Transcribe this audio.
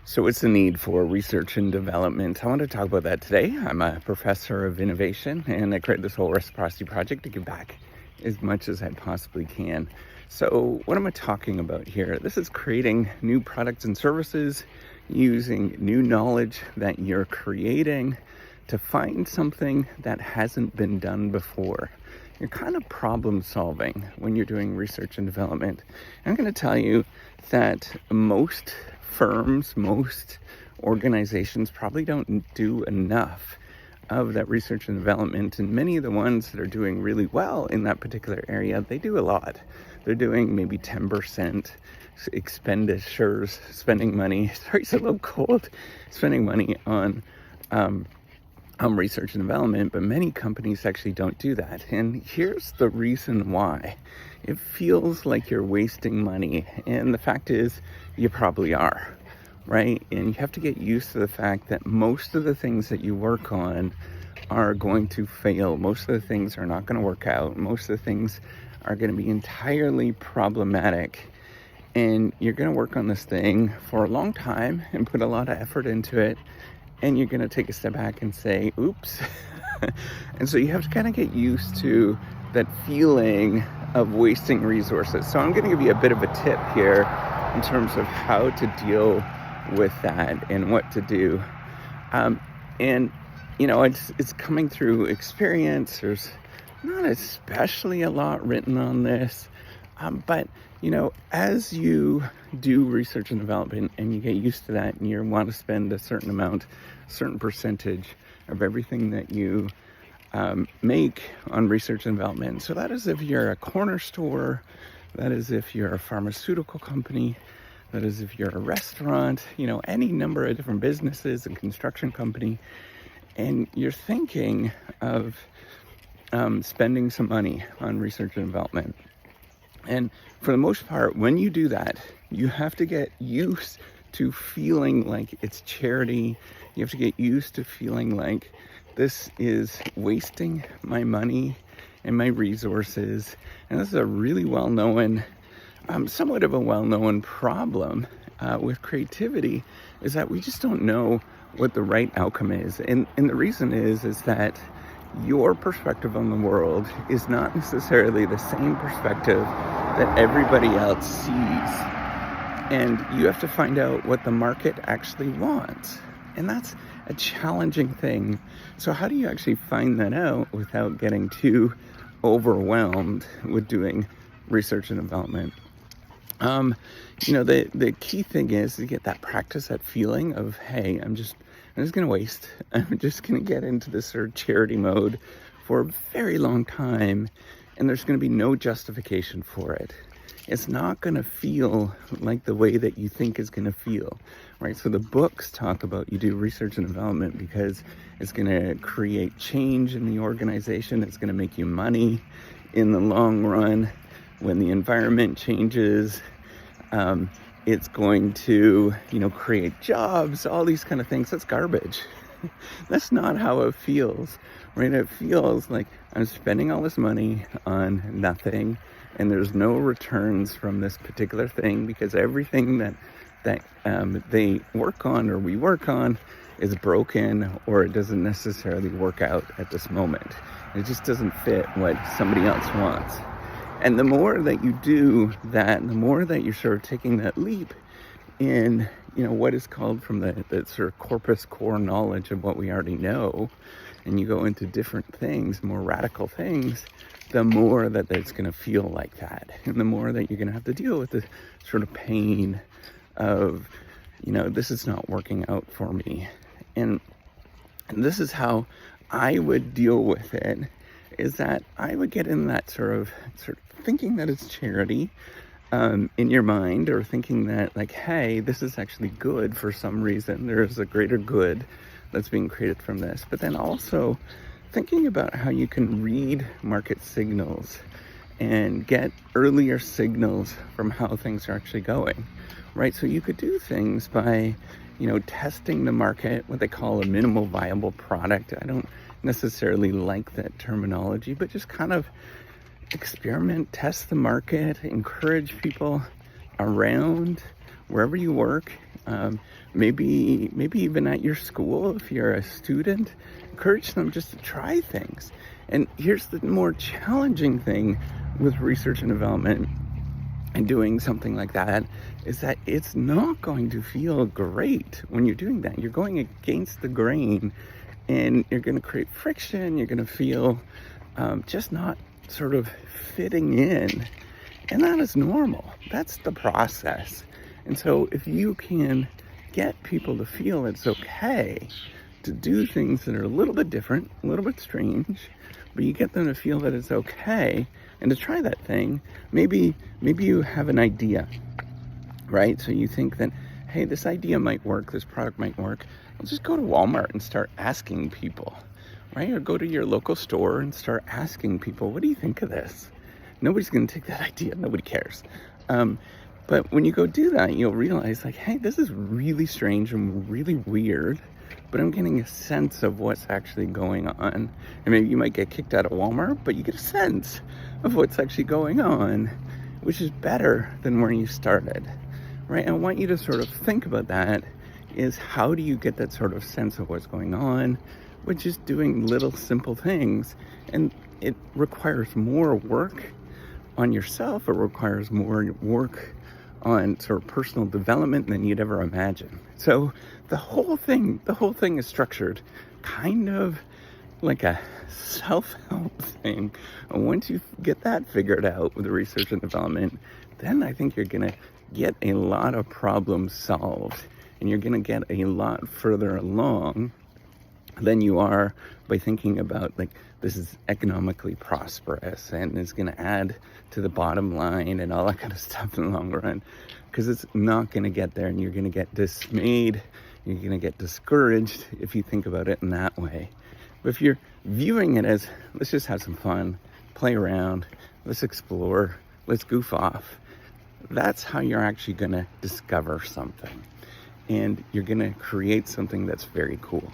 So what's the need for research and development? I want to talk about that today. I'm a professor of innovation, and I created this whole reciprocity project to give back as much as I possibly can. So what am I talking about here? This is creating new products and services using new knowledge that you're creating to find something that hasn't been done before. You're kind of problem solving when you're doing research and development. And I'm going to tell you that most firms, most organizations probably don't do enough of that research and development. And many of the ones that are doing really well in that particular area, they do a lot. They're doing maybe 10% expenditures, spending money, sorry, it's a little cold, spending money on research and development, but many companies actually don't do that. And here's the reason why. It feels like you're wasting money, and the fact is you probably are, right? And you have to get used to the fact that most of the things that you work on are going to fail. Most of the things are not going to work out. Most of the things are going to be entirely problematic. And you're going to work on this thing for a long time and put a lot of effort into it. And you're going to take a step back and say, oops. And so you have to kind of get used to that feeling of wasting resources. So I'm going to give you a bit of a tip here in terms of how to deal with that and what to do. And, you know, it's coming through experience. There's not especially a lot written on this. But, you know, as you do research and development and you get used to that and you want to spend a certain amount, certain percentage of everything that you make on research and development. So that is if you're a corner store, that is if you're a pharmaceutical company, that is if you're a restaurant, you know, any number of different businesses and construction company, and you're thinking of spending some money on research and development. And for the most part, when you do that, you have to get used to feeling like it's charity. You have to get used to feeling like this is wasting my money and my resources. And this is a really well-known, somewhat of a well-known problem with creativity, is that we just don't know what the right outcome is. And the reason is that your perspective on the world is not necessarily the same perspective that everybody else sees. And you have to find out what the market actually wants. And that's a challenging thing. So how do you actually find that out without getting too overwhelmed with doing research and development? You know, the key thing is to get that practice, that feeling of, hey, I'm just going to waste. I'm just going to get into this sort of charity mode for a very long time, and there's going to be no justification for it. It's not going to feel like the way that you think is going to feel, right? So the books talk about you do research and development because it's going to create change in the organization. It's going to make you money in the long run. When the environment changes, it's going to, you know, create jobs, all these kind of things. That's garbage. That's not how it feels, right? It feels like I'm spending all this money on nothing, and there's no returns from this particular thing because everything that they work on or we work on is broken, or it doesn't necessarily work out at this moment. It just doesn't fit what somebody else wants. And the more that you do that, the more that you're sort of taking that leap in, you know, what is called from the sort of corpus core knowledge of what we already know, and you go into different things, more radical things, the more that it's going to feel like that. And the more that you're going to have to deal with the sort of pain of, you know, this is not working out for me. And this is how I would deal with it, is that I would get in that sort of thinking that it's charity in your mind, or thinking that like, hey, this is actually good for some reason. There's a greater good that's being created from this. But then also thinking about how you can read market signals and get earlier signals from how things are actually going, right? So you could do things by, you know, testing the market, what they call a minimal viable product. I don't necessarily like that terminology, but just kind of experiment, test the market, encourage people around wherever you work, maybe even at your school if you're a student. Encourage them just to try things. And here's the more challenging thing with research and development and doing something like that, is that it's not going to feel great when you're doing that. You're going against the grain, and you're going to create friction. You're going to feel just not sort of fitting in. And that is normal. That's the process. And so if you can get people to feel it's okay to do things that are a little bit different, a little bit strange, but you get them to feel that it's okay and to try that thing. Maybe you have an idea, right? So you think that, hey, this idea might work, this product might work. I'll just go to Walmart and start asking people, right? Or go to your local store and start asking people, what do you think of this? Nobody's going to take that idea. Nobody cares. But when you go do that, you'll realize, like, hey, this is really strange and really weird, but I'm getting a sense of what's actually going on. And maybe you might get kicked out of Walmart, but you get a sense of what's actually going on, which is better than where you started, right? I want you to sort of think about that, is how do you get that sort of sense of what's going on, with just doing little simple things. And it requires more work on yourself. It requires more work on sort of personal development than you'd ever imagine. So the whole thing is structured kind of like a self-help thing. And once you get that figured out with the research and development, then I think you're going to get a lot of problems solved, and you're going to get a lot further along than you are by thinking about, like, this is economically prosperous and is going to add to the bottom line and all that kind of stuff in the long run, because it's not going to get there, and you're going to get dismayed, you're going to get discouraged if you think about it in that way. But if you're viewing it as, let's just have some fun, play around, let's explore, let's goof off, that's how you're actually going to discover something, and you're going to create something that's very cool.